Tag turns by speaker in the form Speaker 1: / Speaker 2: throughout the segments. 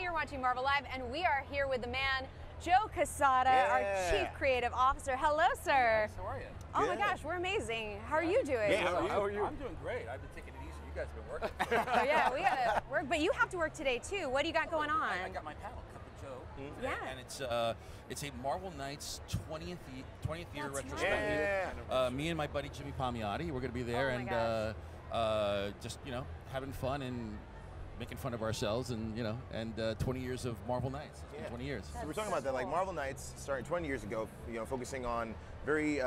Speaker 1: You're watching Marvel Live, and we are here with the man, Joe Quesada, our Chief Creative Officer. Hello, sir.
Speaker 2: Nice. How are you?
Speaker 1: Oh my gosh, we're amazing. How are you doing?
Speaker 2: Yeah, how are you? I'm doing great. I've been taking it easy. You guys have been working.
Speaker 1: Oh yeah, we gotta work, but you have to work today too. What do you got going on?
Speaker 2: I got my panel, Cup of Joe.
Speaker 1: Yeah.
Speaker 2: And it's a Marvel Knights 20th year retrospective.
Speaker 1: Yeah.
Speaker 2: Me and my buddy Jimmy Palmiotti, we're going to be there, just having fun and making fun of ourselves, and 20 years of Marvel Knights. It's been 20 years.
Speaker 3: So we're talking about that, like Marvel Knights starting 20 years ago, focusing on very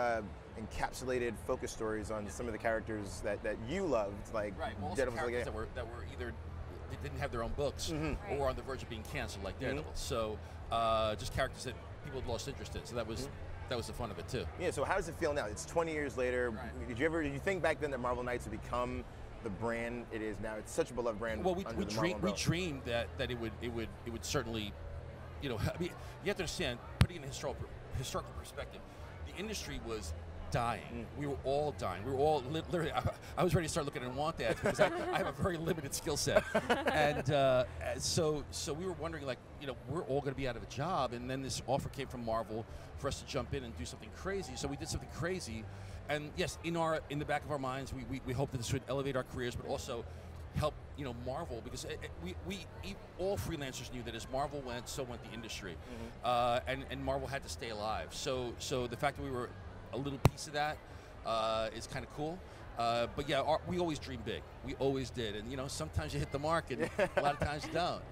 Speaker 3: encapsulated focus stories on some of the characters that you loved, like
Speaker 2: also characters that were either they didn't have their own books or were on the verge of being canceled, like Daredevil. So just characters that people had lost interest in. So that was the fun of it too.
Speaker 3: Yeah. So how does it feel now? It's 20 years later. Did you think back then that Marvel Knights would become the brand it is now? It's such a beloved brand.
Speaker 2: Well, we dreamed that it would certainly, I mean, you have to understand, putting it in historical perspective, the industry was dying. We were all dying. We were all literally. I was ready to start looking at want ads because I have a very limited skill set, and so we were wondering, like, we're all going to be out of a job, and then this offer came from Marvel for us to jump in and do something crazy. So we did something crazy, and yes, in the back of our minds, we hope that this would elevate our careers, but also help Marvel, because we all freelancers knew that as Marvel went, so went the industry, and Marvel had to stay alive. So the fact that we were a little piece of that is kind of cool. But yeah, we always dream big. We always did, and sometimes you hit the mark, and a lot of times you don't.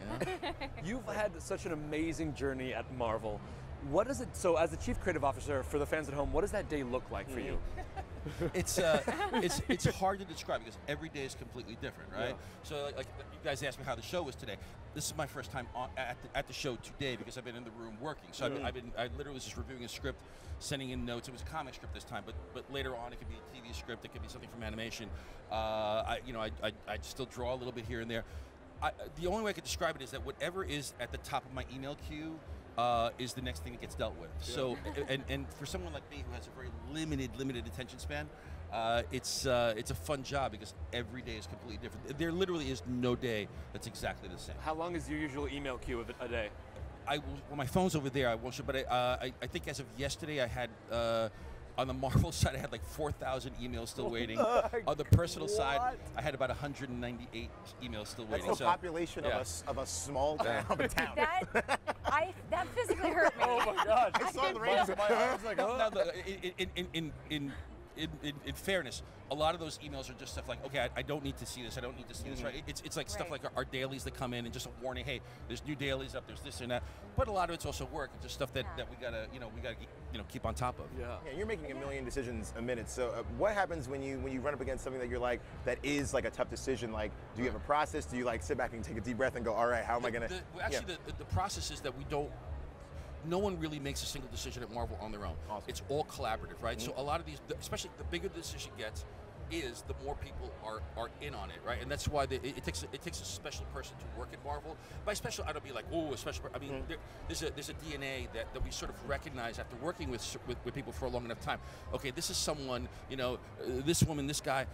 Speaker 4: You've had such an amazing journey at Marvel. What is it? So, as the Chief Creative Officer, for the fans at home, what does that day look like for you?
Speaker 2: It's hard to describe because every day is completely different, right? Yeah. So like you guys asked me how the show was today. This is my first time at the show today because I've been in the room working. So I literally was just reviewing a script, sending in notes. It was a comic script this time, but later on it could be a TV script. It could be something from animation. I still draw a little bit here and there. The only way I could describe it is that whatever is at the top of my email queue is the next thing that gets dealt with. So, and for someone like me who has a very limited attention span, it's a fun job because every day is completely different. There literally is no day that's exactly the same.
Speaker 4: How long is your usual email queue of a day?
Speaker 2: Well, my phone's over there. I won't show, but I think as of yesterday, I had. On the Marvel side, I had like 4,000 emails still waiting. On the personal side, I had about 198 emails still waiting.
Speaker 3: That's the population of a small town.
Speaker 1: That physically hurt me.
Speaker 4: Oh my God!
Speaker 3: I saw the ratings in my eyes. Like,
Speaker 2: in fairness, a lot of those emails are just stuff like, okay, I don't need to see this. I don't need to see this. Right? It's like stuff like our dailies that come in and just a warning. Hey, there's new dailies up. There's this and that. But a lot of it's also work. It's just stuff that we gotta keep on top of.
Speaker 3: Yeah, you're making a million decisions a minute. So what happens when you run up against something that you're like that is like a tough decision? Like, do you have a process? Do you like sit back and take a deep breath and go, all right, how am I gonna?
Speaker 2: The process is that we don't. No one really makes a single decision at Marvel on their own. Awesome. It's all collaborative, right? So a lot of these, especially the bigger the decision gets, is the more people are in on it, right? And that's why it takes a special person to work at Marvel. By special, I don't mean like, oh, a special. I mean, there's a DNA that we sort of recognize after working with people for a long enough time. Okay, this is someone, this woman, this guy,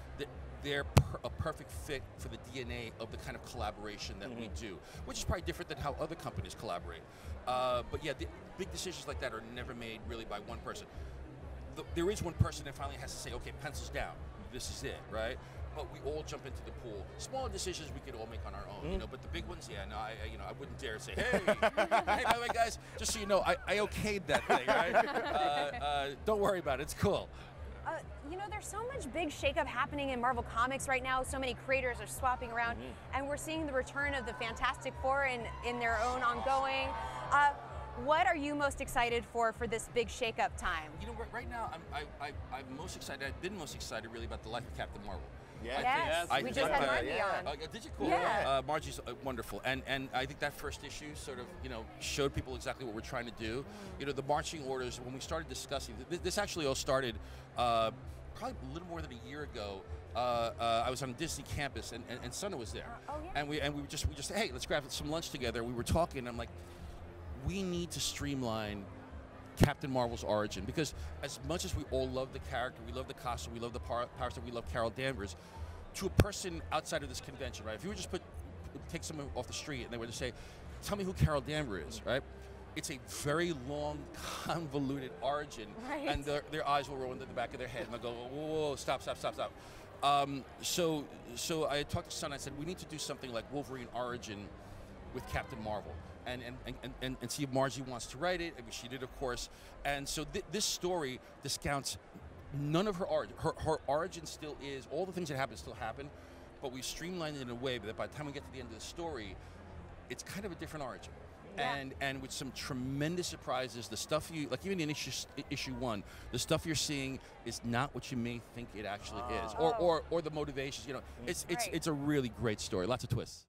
Speaker 2: they're a perfect fit for the DNA of the kind of collaboration that we do, which is probably different than how other companies collaborate. But yeah, the big decisions like that are never made really by one person. There is one person that finally has to say, okay, pencils down, this is it, right? But we all jump into the pool. Smaller decisions we could all make on our own, but the big ones, I wouldn't dare say, hey, hey, by the way, guys, just so you know, I okayed that thing, right? Don't worry about it, it's cool.
Speaker 1: There's so much big shakeup happening in Marvel Comics right now. So many creators are swapping around, and we're seeing the return of the Fantastic Four in their own ongoing. What are you most excited for this big shakeup time?
Speaker 2: Right now, I'm most excited. I've been most excited really about the life of Captain Marvel.
Speaker 1: Yes, we just had Margie on.
Speaker 2: Did you? Cool.
Speaker 1: Yeah.
Speaker 2: Margie's wonderful, and I think that first issue sort of showed people exactly what we're trying to do. The marching orders, when we started discussing this, actually all started probably a little more than a year ago. I was on a Disney campus, and Sana was there, and we just hey, let's grab some lunch together. We were talking, and I'm like, we need to streamline Captain Marvel's origin, because as much as we all love the character, we love the costume, we love the powers, that we love Carol Danvers, to a person outside of this convention, right? If you were just take someone off the street and they were to say, tell me who Carol Danvers is, right? It's a very long, convoluted origin,
Speaker 1: Right.
Speaker 2: and their eyes will roll into the back of their head, and they'll go, whoa, whoa, whoa, stop. So I talked to Son. I said we need to do something like Wolverine origin with Captain Marvel, and see if Margie wants to write it. I mean, she did, of course. And so this story discounts none of her origin. Her origin still is all the things that happen still happen, but we've streamlined it in a way that by the time we get to the end of the story, it's kind of a different origin.
Speaker 1: Yeah.
Speaker 2: And with some tremendous surprises, the stuff you, like even in issue 1, the stuff you're seeing is not what you may think it actually is, or the motivations. You know, it's a really great story. Lots of twists.